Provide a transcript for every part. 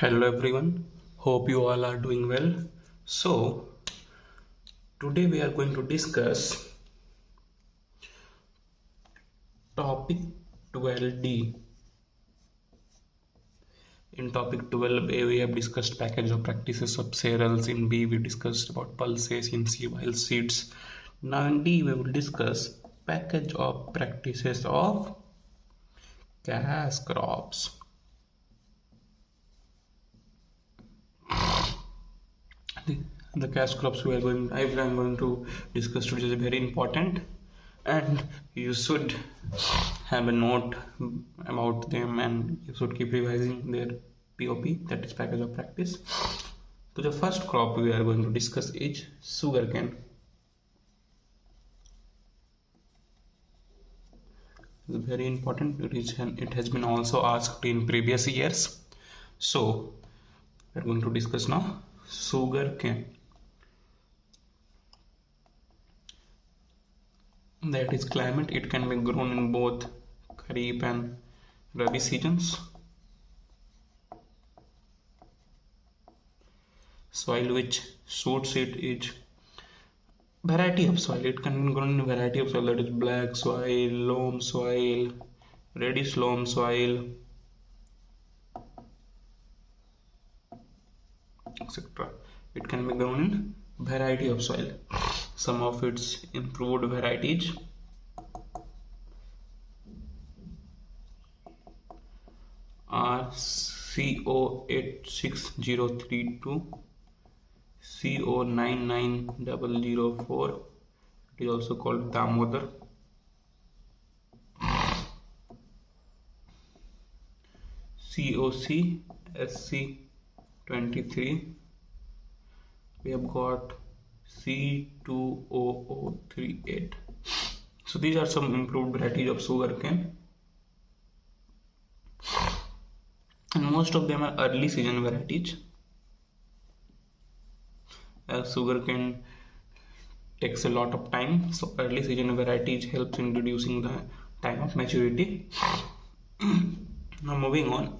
Hello everyone, hope you all are doing well. So, today we are going to discuss topic 12D. In topic 12A, we have discussed package of practices of cereals. In B, we discussed about pulses. In C, wild seeds. Now in D, we will discuss package of practices of cash crops. The cash crops I am going to discuss today is very important, and you should have a note about them, and you should keep revising their POP, that is package of practice. So the first crop we are going to discuss is sugarcane. It's very important. It has been also asked in previous years. So we are going to discuss now sugarcane. That is climate. It can be grown in both Kharif and Rabi seasons. Soil which suits it is variety of soil. It can be grown in variety of soil, that is black soil, loam soil, reddish loam soil, etc. It can be grown in variety of soil. Some of its improved varieties are CO86032, CO99004. It is also called Damodar. COC SC23. We have got C20038. So these are some improved varieties of sugarcane, and most of them are early season varieties, as sugarcane takes a lot of time. So early season varieties helps in reducing the time of maturity. Now moving on.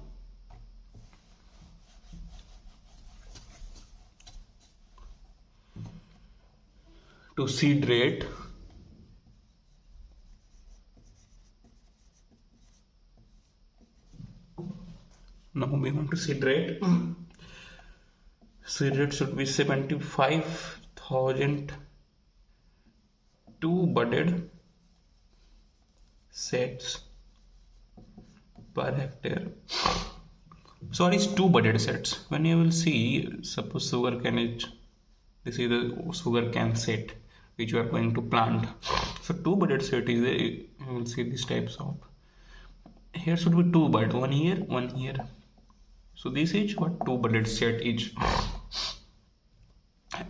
To seed rate. Now moving on to seed rate. Seed rate should be 75,000 two budded sets per hectare. Sorry, it's two budded sets. When you will see, suppose sugarcane is, this is the sugarcane set which you are going to plant. So two budded set is there. You will see these types of. Here should be two bud, one here, one here. So this is what two budded set is.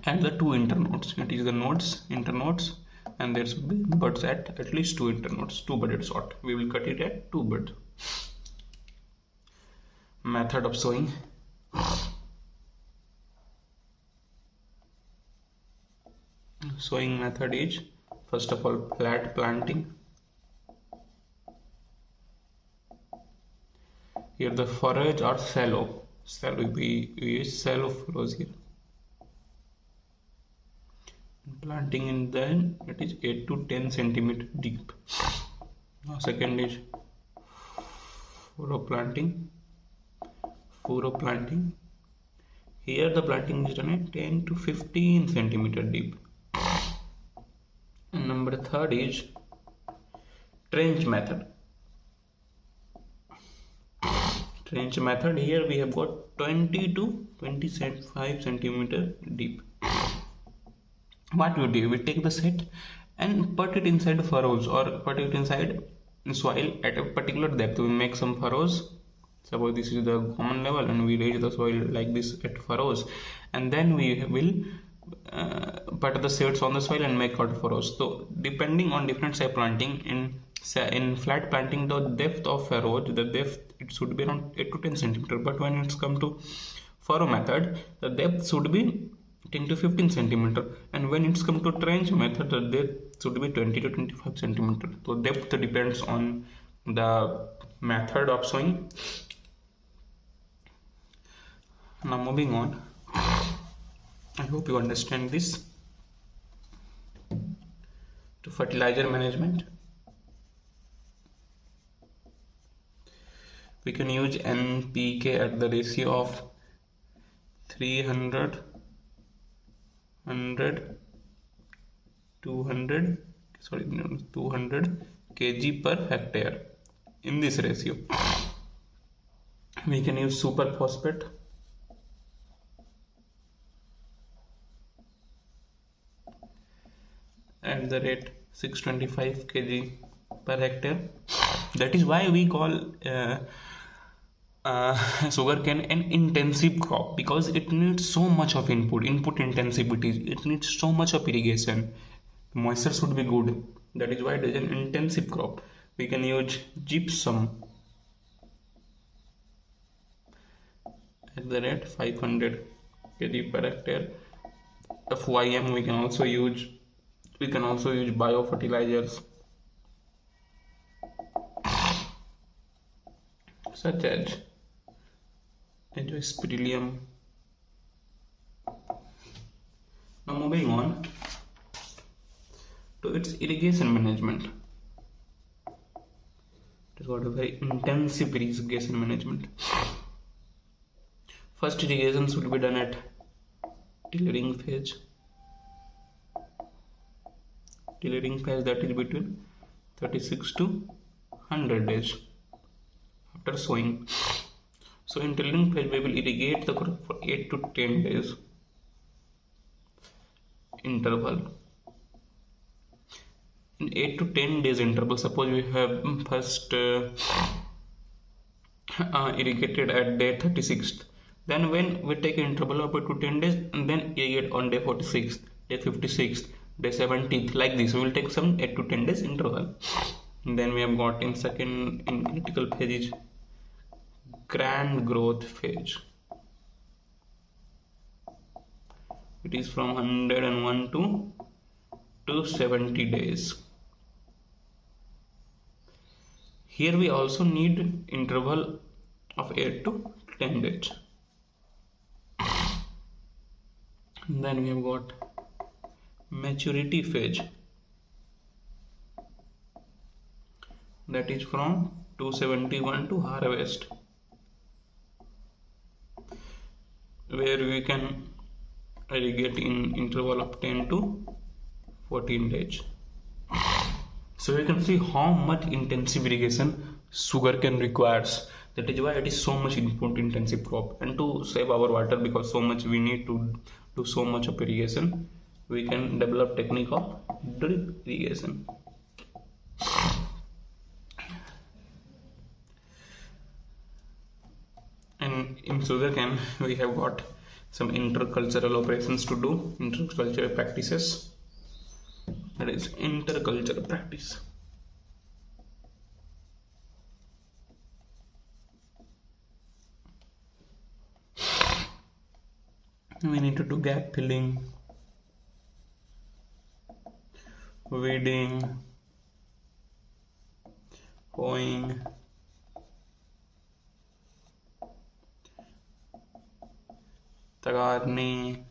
And the two internodes. It is the nodes, internodes, and there should be buds at least two internodes, two budded sort. We will cut it at two bud. Method of sowing. Sowing method is, first of all, flat planting. Here the furrows are shallow. We use shallow furrows here. Planting in then it is 8 to 10 centimeter deep. Now second is furrow planting. Here the planting is done at 10 to 15 centimeter deep. And number third is trench method. Trench method, here we have got 20 to 25 centimeter deep. What we do, we take the set and put it inside furrows, or put it inside soil at a particular depth. We make some furrows. Suppose this is the common level, and we raise the soil like this at furrows, and then we will put the seeds on the soil and make out furrows. So depending on different type planting, in flat planting, the depth of furrow, it should be around 8 to 10 centimeter. But when it's come to furrow method, the depth should be 10 to 15 centimeter, and when it's come to trench method, the depth should be 20 to 25 centimeter. So depth depends on the method of sowing. Now moving on, I hope you understand this. To fertilizer management, we can use NPK at the ratio of 300, 100, 200, 200 kg per hectare. In this ratio, we can use super phosphate at the rate 625 kg per hectare. That is why we call sugarcane an intensive crop, because it needs so much of input intensivity. It needs so much of irrigation. Moisture should be good. That is why it is an intensive crop. We can use gypsum at the rate 500 kg per hectare. FYM, we can also use biofertilizers such as azospirillum. Now moving on to its irrigation management. It has got a very intensive irrigation management. First, irrigation should be done at tillering phase. That is between 36 to 100 days after sowing. So in tillering phase, we will irrigate the crop for 8 to 10 days interval. In 8 to 10 days interval, suppose we have first irrigated at day 36th, then when we take interval of 8 to 10 days and then irrigate on day 46th, day 56th, day 17th, like this, we will take some 8 to 10 days interval. And then we have got in critical phase is grand growth phase. It is from 101 to 270 days. Here we also need interval of 8 to 10 days. And then we have got maturity phase. That is from 271 to harvest, where we can irrigate in interval of 10 to 14 days. So you can see how much intensive irrigation sugarcane requires. That is why it is so much input intensive crop. And to save our water, because so much we need to do so much of irrigation, we can develop technique of drip irrigation. And in sugarcane, we have got some intercultural operations to do, intercultural practices. That is intercultural practice. We need to do gap filling, weeding, hoeing, tagarni,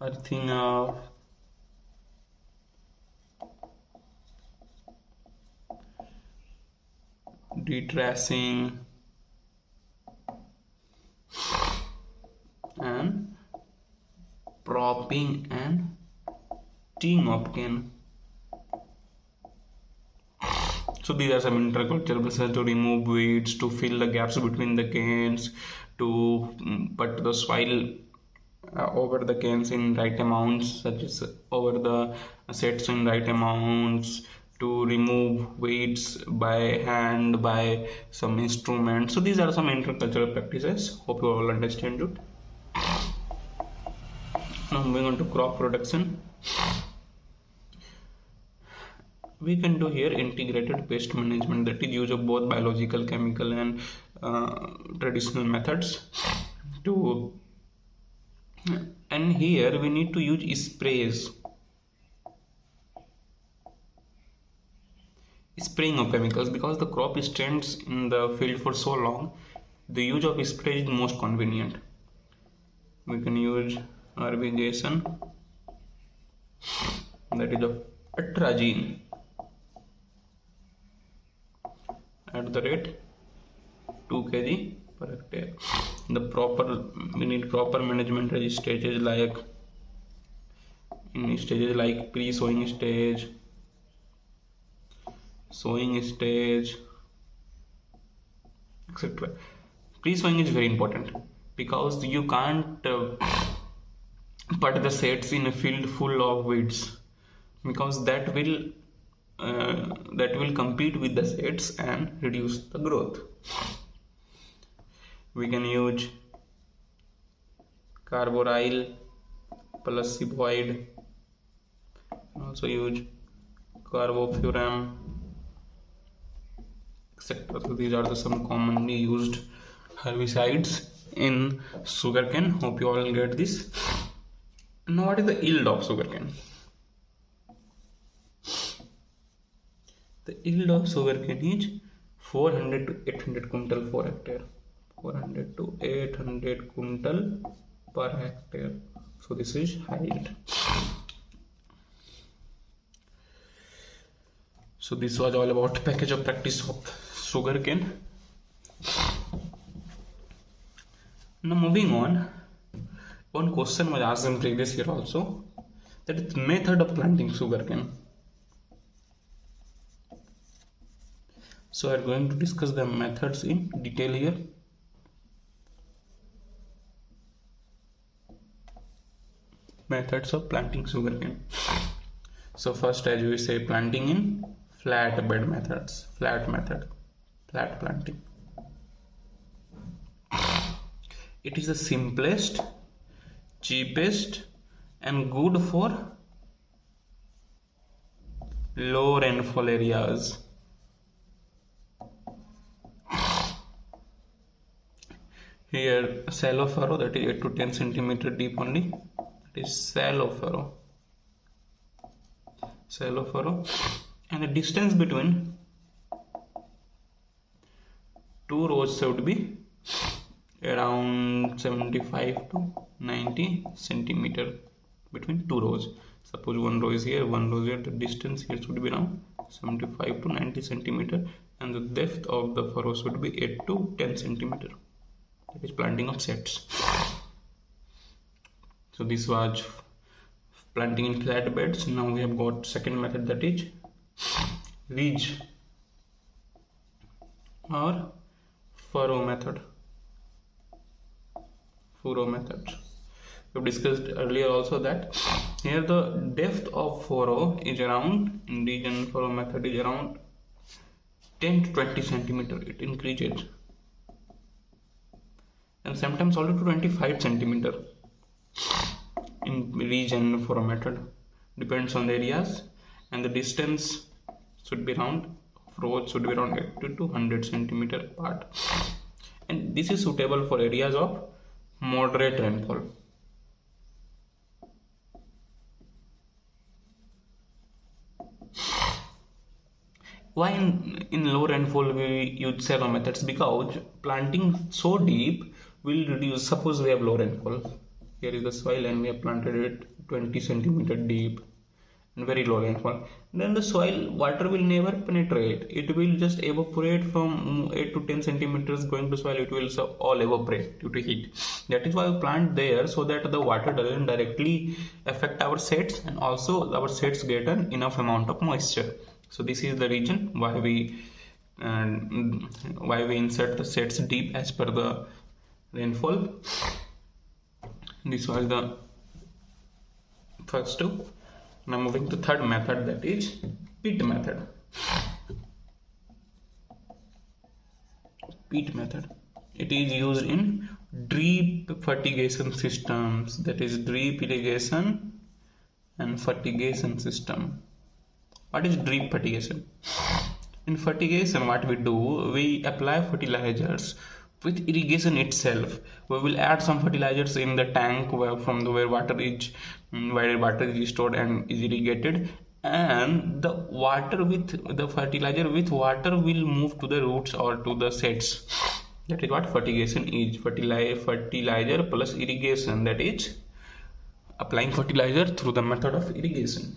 earthing up, detracing, and propping and teeing of cane. So these are some intercultural processes to remove weeds, to fill the gaps between the canes, to put the soil over the canes in right amounts, such as over the sets in right amounts, to remove weeds by hand, by some instruments. So these are some intercultural practices. Hope you all understand it. Now moving on to crop production. We can do here integrated pest management, that is use of both biological, chemical and traditional methods to, and here we need to use spraying of chemicals, because the crop stands in the field for so long. the use of spray is most convenient. We can use irrigation, that is of atrazine, at the rate 2 kg per hectare. We need proper management stages like pre-sowing stage, sowing stage, etc. Pre-sowing is very important because you can't put the seeds in a field full of weeds, because that will compete with the seeds and reduce the growth. We can use carboryl plus ciboid, also use carbofuran, etc. So these are some commonly used herbicides in sugarcane. Hope you all get this. Now, what is the yield of sugarcane? The yield of sugarcane is 400 to 800 quintal per hectare. 400 to 800 quintal per hectare. So this is high yield. So this was all about package of practice of sugarcane. Now moving on, one question was asked in previous year also, that is method of planting sugarcane. So we are going to discuss the methods in detail here. Methods of planting sugarcane. So first, as we say, planting in flat bed methods, flat planting. It is the simplest, cheapest and good for low rainfall areas. Here shallow furrow, that is 8 to 10 centimeter deep only, that is shallow furrow, and the distance between two rows should be around 75 to 90 centimeter between two rows. Suppose one row is here, one row is here, the distance here should be around 75 to 90 centimeter, and the depth of the furrow should be 8 to 10 centimeter. That is planting of sets. So this was planting in flat beds. Now we have got second method, that is ridge or furrow method. We discussed earlier also that here the depth of furrow is around, in ridge and furrow method, is around 10 to 20 centimeter. It increases, and sometimes also to 25 centimeter in ridge and furrow method. Depends on the areas, and the distance should be around, rows should be around 80 to 100 centimeter apart, and this is suitable for areas of moderate rainfall. Why in low rainfall we use shallow methods? Because planting so deep will reduce. Suppose we have low rainfall, here is the soil and we have planted it 20 centimeter deep and very low rainfall, then the soil water will never penetrate. It will just evaporate from 8 to 10 centimeters going to soil. It will all evaporate due to heat. That is why we plant there, so that the water doesn't directly affect our sets, and also our sets get an enough amount of moisture. So this is the reason why we insert the sets deep as per the rainfall. This was the first two. Now moving to third method, that is pit method. It is used in drip fertigation systems, that is drip irrigation and fertigation system. What is drip fertigation? In fertigation, what we do, we apply fertilizers with irrigation itself. We will add some fertilizers in the tank where water is stored and is irrigated, and the water with the fertilizer with water will move to the roots or to the sets. That is what fertigation is. Fertilizer plus irrigation, that is applying fertilizer through the method of irrigation.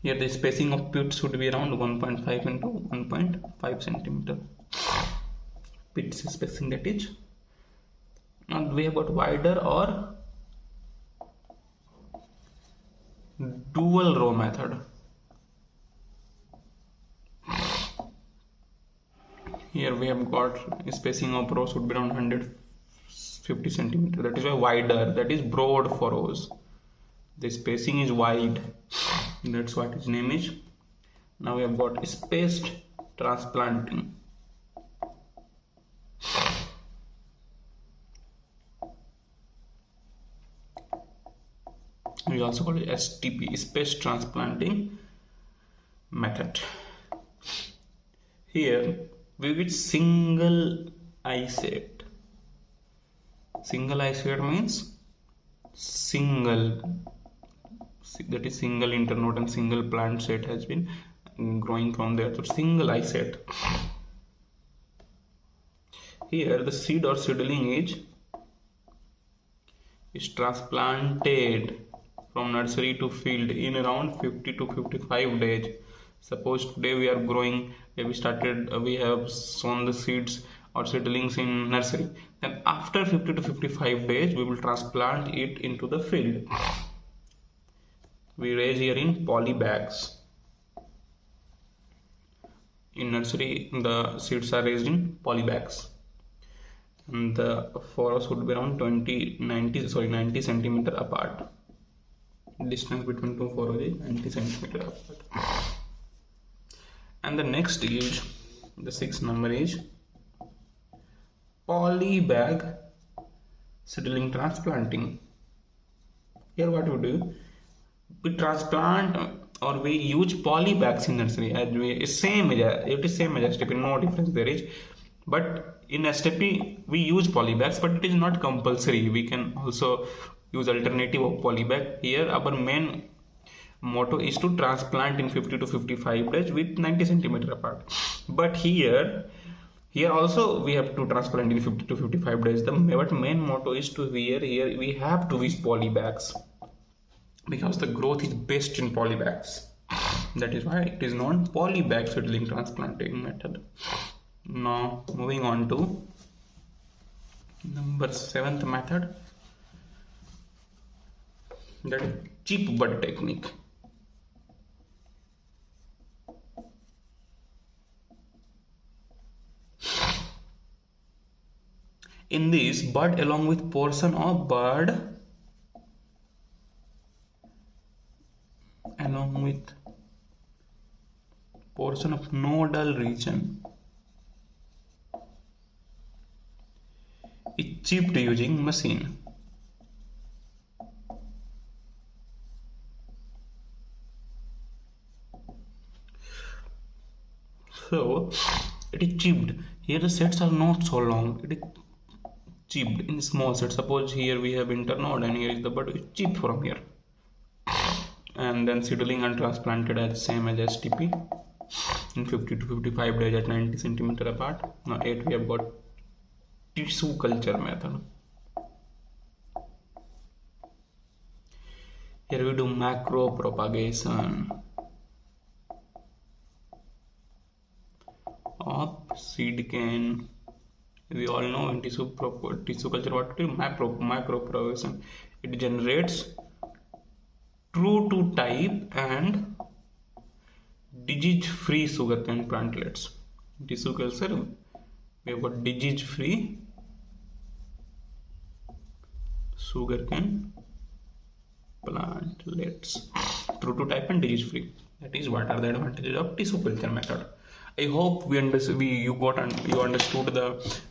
Here the spacing of pits should be around 1.5 into 1.5 centimeter. Pits spacing, that is. Now we have got wider or dual row method. Here we have got spacing of rows should be around 150 centimeter. That is why wider, that is broad for rows. The spacing is wide. That's what its name is. Now we have got spaced transplanting. We also call it STP, spaced transplanting method. Here we get single I-shaped. Single I-shaped means single, that is single internode and single plant set has been growing from there. So single I-shaped. Here the seed or seedling is transplanted from nursery to field in around 50 to 55 days. Suppose today we are growing, we have sown the seeds or seedlings in nursery. Then after 50 to 55 days, we will transplant it into the field. We raise here in poly bags. In nursery, the seeds are raised in poly bags. And the furrows would be around 90 centimeter apart. Distance between two furrows is 90 centimeter apart. And the next is, the sixth number is poly bag seedling transplanting. Here what we do, we transplant or we use poly bags in nursery. As it is same as STP, no difference there is. But in STP we use poly bags, but it is not compulsory. We can also use alternative of poly bag. Here our main motto is to transplant in 50 to 55 days with 90 centimeter apart. But here also we have to transplant in 50 to 55 days. But main motto is to here we have to use poly bags because the growth is best in poly bags. That is why it is known poly bag seedling transplanting method. Now moving on to number 7th method, that is chip bud technique. In this, bud along with portion of bud along with portion of nodal region is chipped using machine. So it is chipped. Here the sets are not so long. It is chipped in small sets. Suppose here we have internode and here is the bud. It's chipped from here, and then seedling and transplanted as same as STP in 50 to 55 days at 90 centimeter apart. Now 8 we have got tissue culture method. Here we do macro propagation of seed cane. We all know in tissue culture what to do, macro propagation. It generates true to type and disease free sugarcane plantlets. Tissue culture we have got disease free sugarcane plantlets, true to type and disease free. That is what are the advantages of tissue culture method. I hope you understood the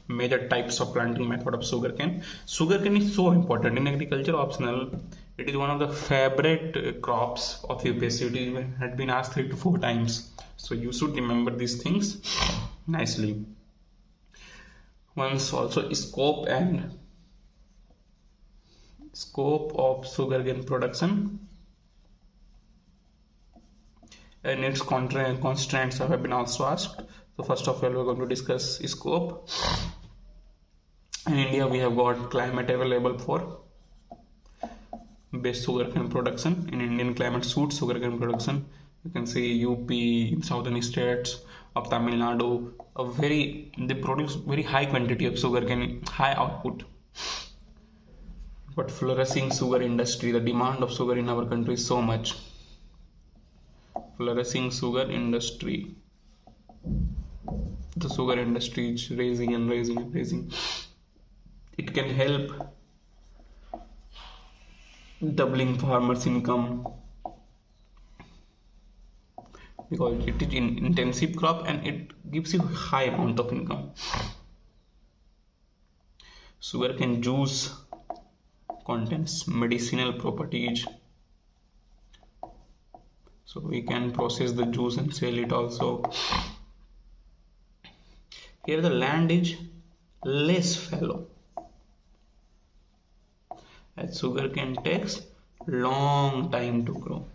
major types of planting method of sugarcane. Sugarcane is so important in agriculture, optional. It is one of the favorite crops of UPSC. It had been asked 3 to 4 times. So you should remember these things nicely. Once also scope of sugarcane production and its constraints have been also asked. So first of all, we're going to discuss scope. In India, we have got climate available for best sugarcane production. In Indian climate suits sugarcane production. You can see UP, southern states of Tamil Nadu, they produce very high quantity of sugarcane, high output. But flourishing sugar industry, the demand of sugar in our country is so much. Flourishing sugar industry. The sugar industry is raising and raising and raising. It can help doubling farmers' income because it is an intensive crop and it gives you high amount of income. Sugarcane juice contains medicinal properties, so we can process the juice and sell it also. Here the land is less fallow, as sugarcane takes long time to grow.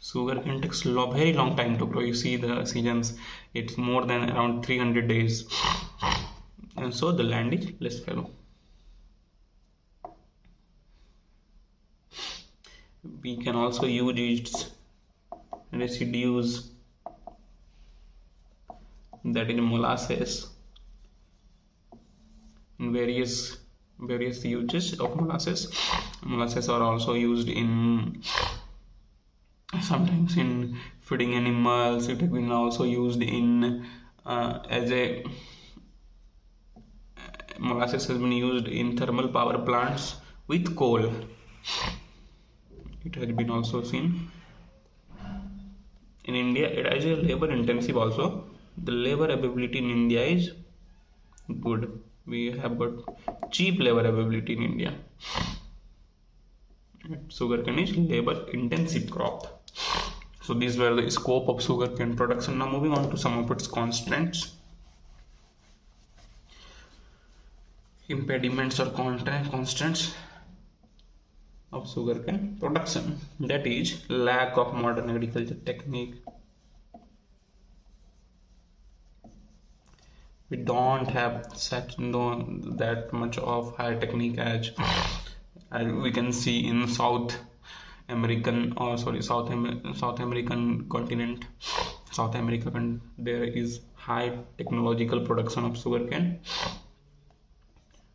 Sugarcane takes very long time to grow. You see the seasons, it's more than around 300 days, and so the land is less fallow. We can also use its residues, that is molasses, in various uses of molasses. Molasses are also used in sometimes in feeding animals. It has been also used in molasses has been used in thermal power plants with coal. It has been also seen in India. It is a labor intensive also. The labor availability in India is good. We have got cheap labor availability in India. Sugarcane is labor intensive crop. So these were the scope of sugarcane production. Now moving on to some of its constraints, impediments or constraints of sugarcane production. That is lack of modern agriculture technique. We don't have that much of high technique as we can see in South American continent. South America, there is high technological production of sugarcane.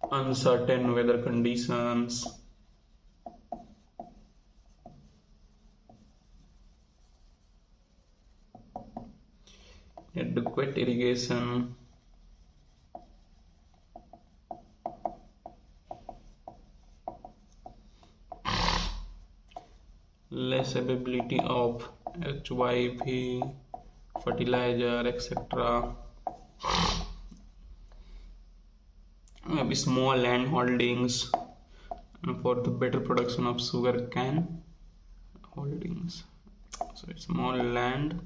Uncertain weather conditions, adequate irrigation, less availability of HYV, fertilizer, etc. Maybe small land holdings for the better production of sugarcane holdings. So it's small land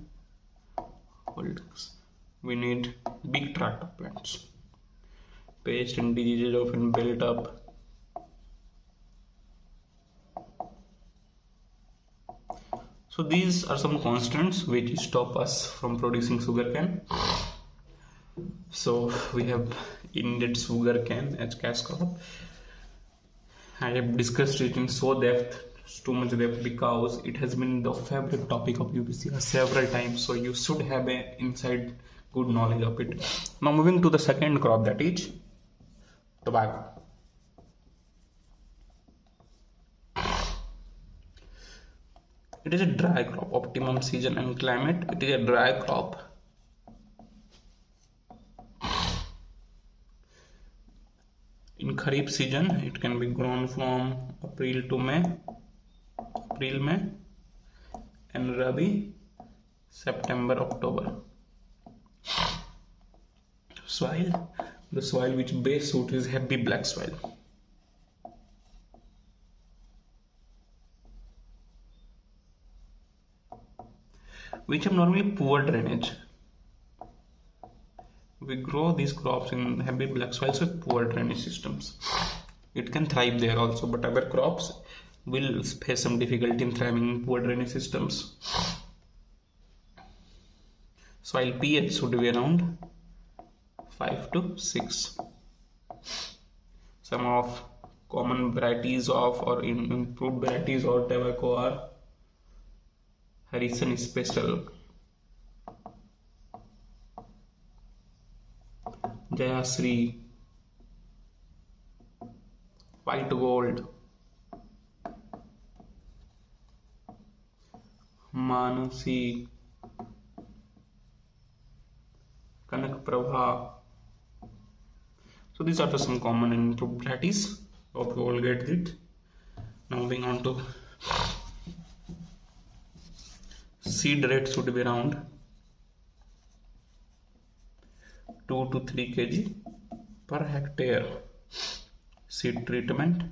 holdings. We need big tractor plants. Pest and diseases often built up. So these are some constants which stop us from producing sugarcane. So we have Indian sugarcane as cash crop. I have discussed it in too much depth because it has been the favorite topic of UPSC several times. So you should have an inside good knowledge of it. Now moving to the second crop, that is tobacco. It is a dry crop, optimum season and climate. It is a dry crop. In Kharif season, it can be grown from April to May, and Rabi, September, October. Soil, the soil which best suits is heavy black soil. Which have normally poor drainage. We grow these crops in heavy black soils with poor drainage systems. It can thrive there also, but other crops will face some difficulty in thriving in poor drainage systems. soil pH should be around 5 to 6. Some of common varieties of or improved varieties of tobacco are Harrison Special, Jayashree, White Gold, Manasi, Kanak Prabha. So these are the some common and improved varieties. Hope you all get it. Now moving on to seed rate should be around 2 to 3 kg per hectare. Seed treatment.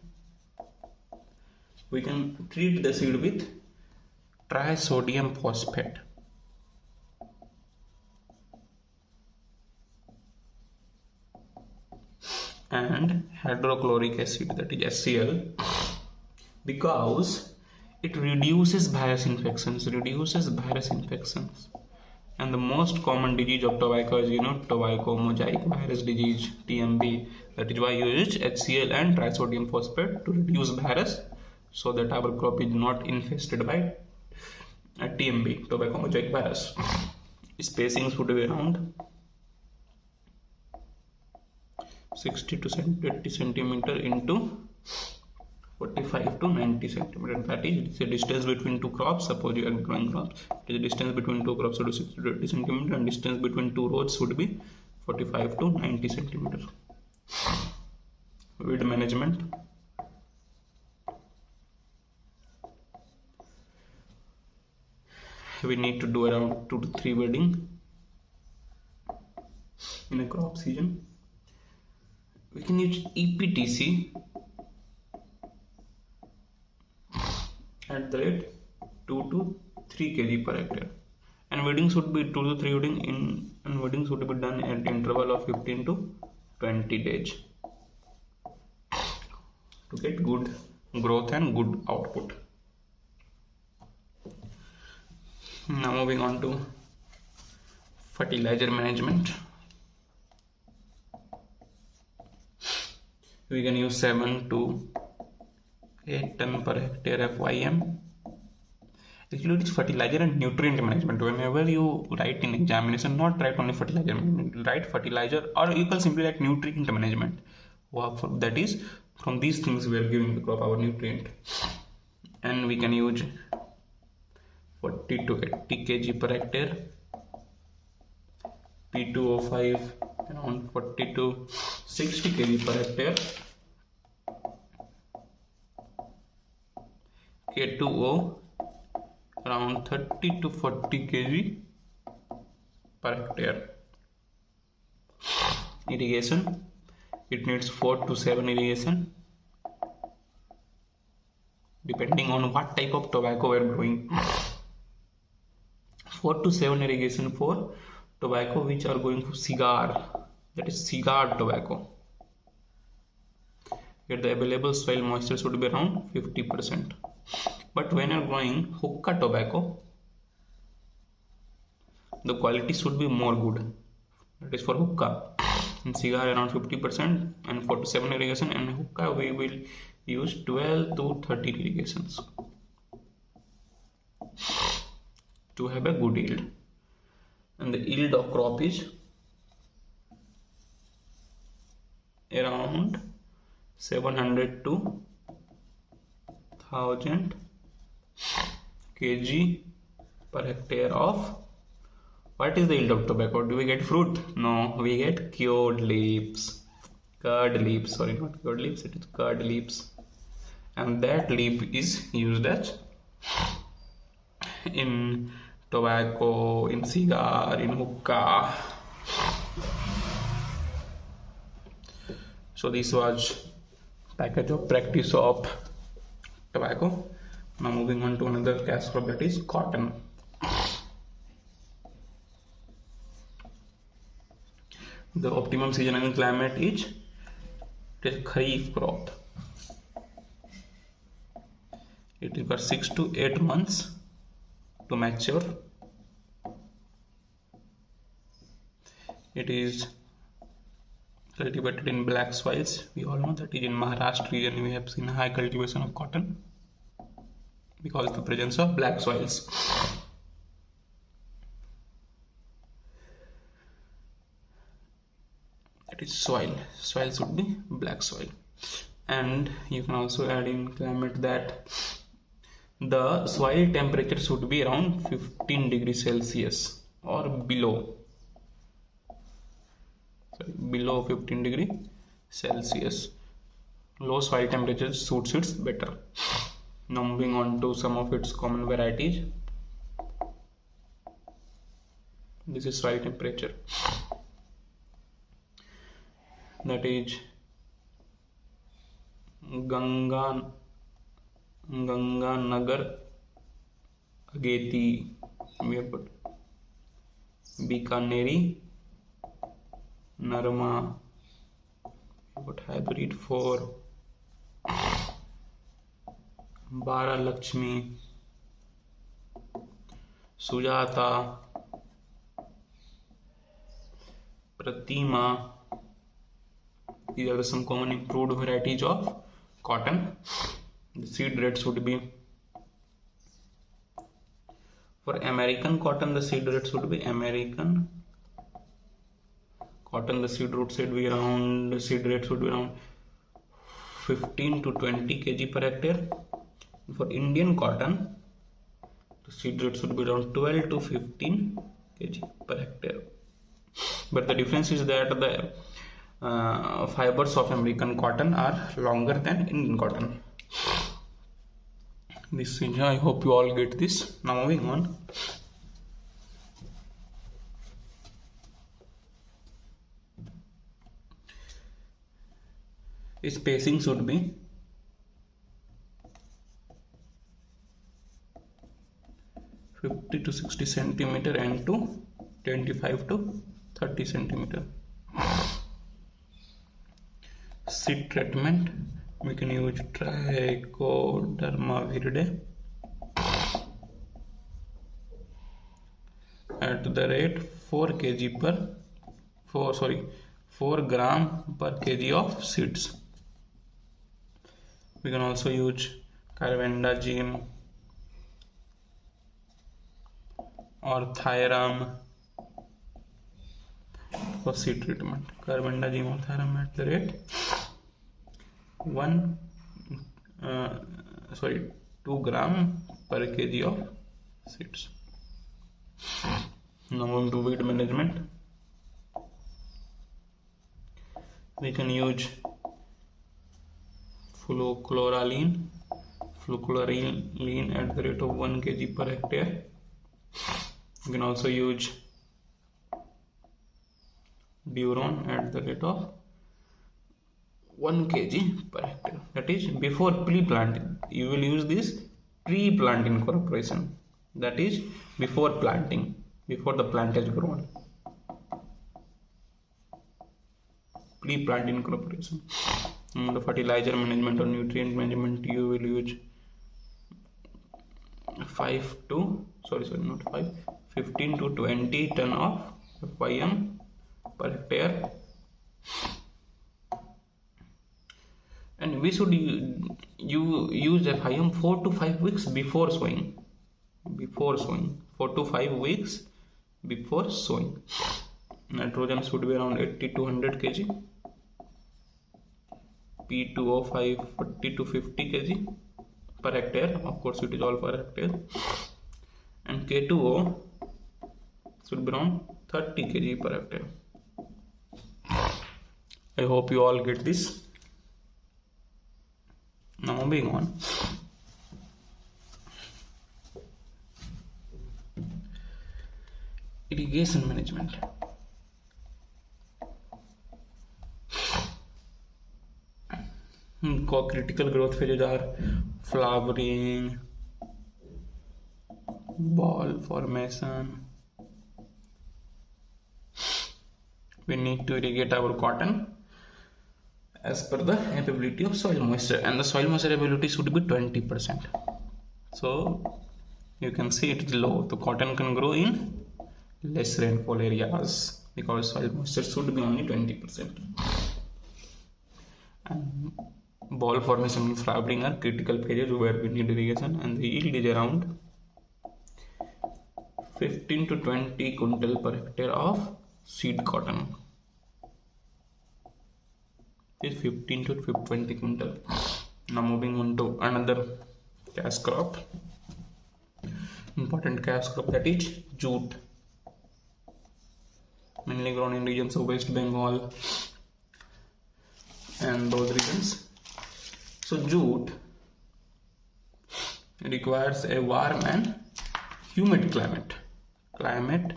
We can treat the seed with trisodium phosphate. And hydrochloric acid, that is HCl, because it reduces virus infections. And the most common disease of tobacco is tobacco mosaic virus disease, TMV. That is why you use HCl and trisodium phosphate to reduce virus, so that our crop is not infested by TMV, tobacco mosaic virus. Spacing should be around 60 to 80 centimeter into 45 to 90 centimeter. That is the distance between two crops. Suppose you are growing crops, the distance between two crops should be 60 to 80 centimeter, and distance between two rows should be 45 to 90 centimeter. Weed management. We need to do around 2 to 3 weeding in a crop season. We can use EPTC at the rate 2 to 3 kg per hectare, and weeding should be 2 to 3 weeding and weeding should be done at interval of 15 to 20 days to get good growth and good output. Now moving on to fertilizer management. We can use 7 to 8 ton per hectare FYM. Actually, it is fertilizer and nutrient management. Whenever you write in examination, not write only fertilizer management, write fertilizer, or you can simply write nutrient management. That is, from these things we are giving the crop our nutrient. And we can use 40 to 80 kg per hectare. P2O5 around 40 to 60 kg per hectare. K2O around 30 to 40 kg per hectare. Irrigation, it needs 4 to 7 irrigation depending on what type of tobacco we are growing. 4 to 7 irrigation for tobacco which are going for cigar, that is cigar tobacco. Here the available soil moisture should be around 50%. But when you are growing hookah tobacco, the quality should be more good. That is for hookah. In cigar around 50% and 4 to 7 irrigation, and hookah we will use 12 to 13 irrigations to have a good yield. And the yield of crop is around 700 to 1000 kg per hectare of. What is the yield of tobacco? Do we get fruit? No, we get cured leaves. Curd leaves, sorry, not cured leaves, it is curd leaves. And that leaf is used as in tobacco, in cigar, in hookah. So this was package of practice of tobacco. Now moving on to another cash crop, that is cotton. The optimum season and climate is Kharif crop. It requires 6 to 8 months to mature. It is cultivated in black soils. We all know that is in Maharashtra region we have seen high cultivation of cotton because of the presence of black soils. That is soil. Soil should be black soil. And you can also add in climate that the soil temperature should be around 15 degrees Celsius or below. Below 15 degree Celsius. Low soil temperature suits it better. Now moving on to some of its common varieties. This is soil temperature. That is Ganga Nagar Ageti. We have put Bikaneri Narma. What hybrid for Bara Lakshmi, Sujata, Pratima. These are some common improved varieties of cotton. The seed rates would be for American cotton. The seed rates would be American cotton. The seed rates would be around 15 to 20 kg per hectare. For Indian cotton, the seed rates would be around 12 to 15 kg per hectare. But the difference is that the fibers of American cotton are longer than Indian cotton. This is, I hope you all get this. Now moving on. Spacing should be 50 to 60 centimeter and to 25 to 30 centimeter. Seed treatment, we can use Trichoderma viride at the rate 4 gram per kg of seeds. We can also use carbendazim or Thyram for seed treatment. Carbendazim or Thyram at the rate 2 gram per kg of seeds. Now moving to weed management. We can use flucloraline at the rate of 1 kg per hectare. You can also use Duron at the rate of 1 kg per hectare. That is before pre-planting. You will use this pre-plant incorporation. That is before planting, before the plant has grown. Pre-plant incorporation. The fertilizer management or nutrient management, you will use 15 to 20 ton of FYM per hectare. And we should use FIM 4 to 5 weeks before sowing. 4 to 5 weeks before sowing. Nitrogen should be around 80 to 100 kg. P2O5 40 to 50 kg per hectare. Of course, it is all per hectare. And K2O should be around 30 kg per hectare. I hope you all get this. Now moving on. Irrigation management. Critical growth phases are flowering, ball formation. We need to irrigate our cotton as per the availability of soil moisture, and the soil moisture availability should be 20%. So you can see it is low. The cotton can grow in less rainfall areas. because soil moisture should be only 20%. And ball formation and flowering are critical phases where we need irrigation, and the yield is around 15 to 20 quintal per hectare of seed cotton. This 15 to 20 quintal. Now moving on to another cash crop, important cash crop, that is jute, mainly grown in regions of West Bengal and those regions. So jute requires a warm and humid climate,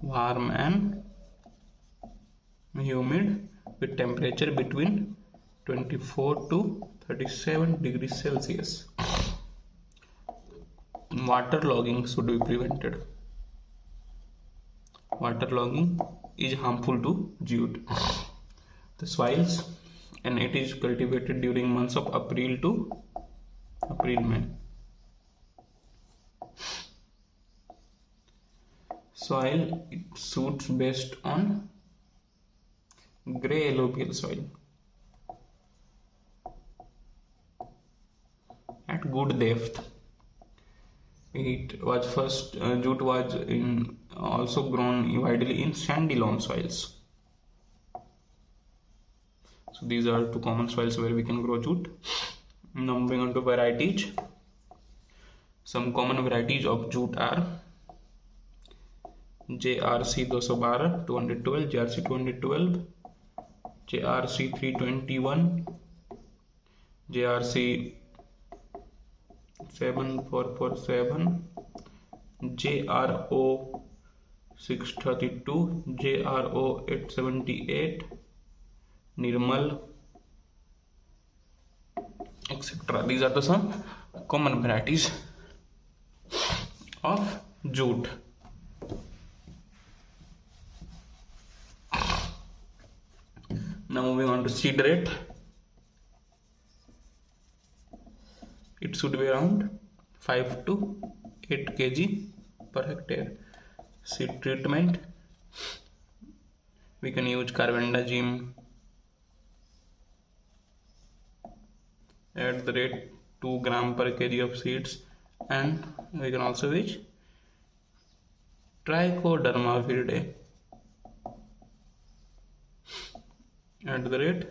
warm and humid, with temperature between 24 to 37 degrees Celsius. Waterlogging should be prevented. Waterlogging is harmful to jute, the soils, and it is cultivated during months of April to May. Soil, it suits best on grey alluvial soil at good depth. It was first jute was also grown widely in sandy loam soils. So these are two common soils where we can grow jute. Now moving on to varieties. Some common varieties of jute are JRC 212, 212, JRC 212, JRC 321, JRC 7447, JRO 632, JRO 878, Nirmal, etc. These are the some common varieties of jute. Now moving on to seed rate. It should be around 5 to 8 kg per hectare. Seed treatment, we can use carbendazim at the rate 2 gram per kg of seeds, and we can also use trichoderma viridae at the rate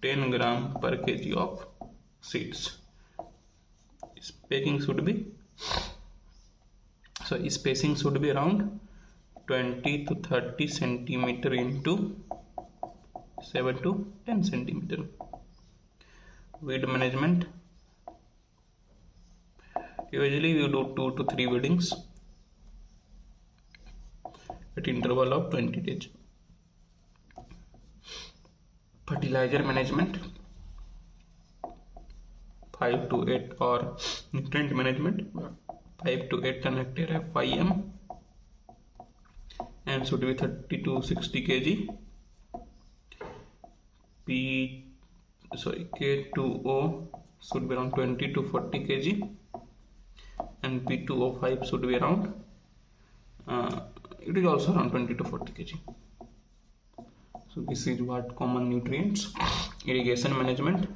10 gram per kg of seeds. Spacing should be around 20 to 30 centimeter into 7 to 10 centimeter. Weed management, usually we do 2 to 3 weedings at interval of 20 days. Fertilizer management, 5 to 8, or nutrient management, 5 to 8 ton hectare FIM, and should be 30 to 60 kg. K2O should be around 20 to 40 kg, and P2O5 should be around it is also around 20 to 40 kg. So this is what common nutrients. Irrigation management,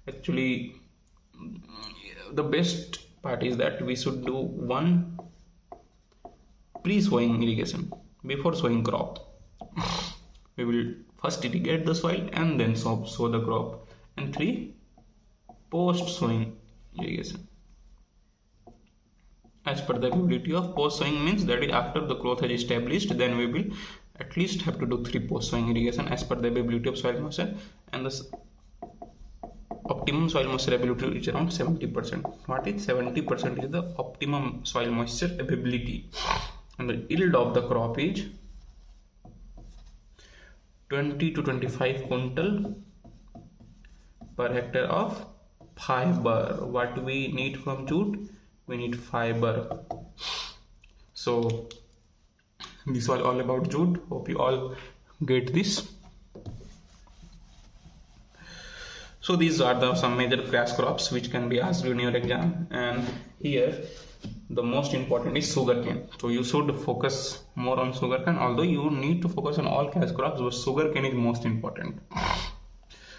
actually the best part is that we should do one pre-sowing irrigation before sowing crop. We will first irrigate the soil and then sow the crop, and 3 post-sowing irrigation. As per the ability of post-sowing means that is after the growth has established, then we will at least have to do 3 post-sowing irrigation as per the ability of soil moisture, and the optimum soil moisture ability is around 70%. What is 70%? Is the optimum soil moisture availability, and the yield of the crop is 20 to 25 quintal per hectare of fiber. What we need from jute? We need fiber. So this was all about jute. Hope you all get this. So these are some major cash crops which can be asked in your exam, and here the most important is sugarcane. So you should focus more on sugarcane, although you need to focus on all cash crops, but sugarcane is most important.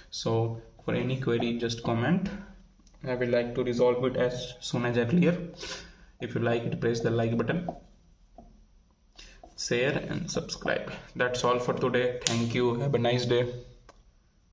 So for any query, just comment. I will like to resolve it as soon as I clear. If you like it, press the like button, share and subscribe. That's all for today. Thank you. Have a nice day.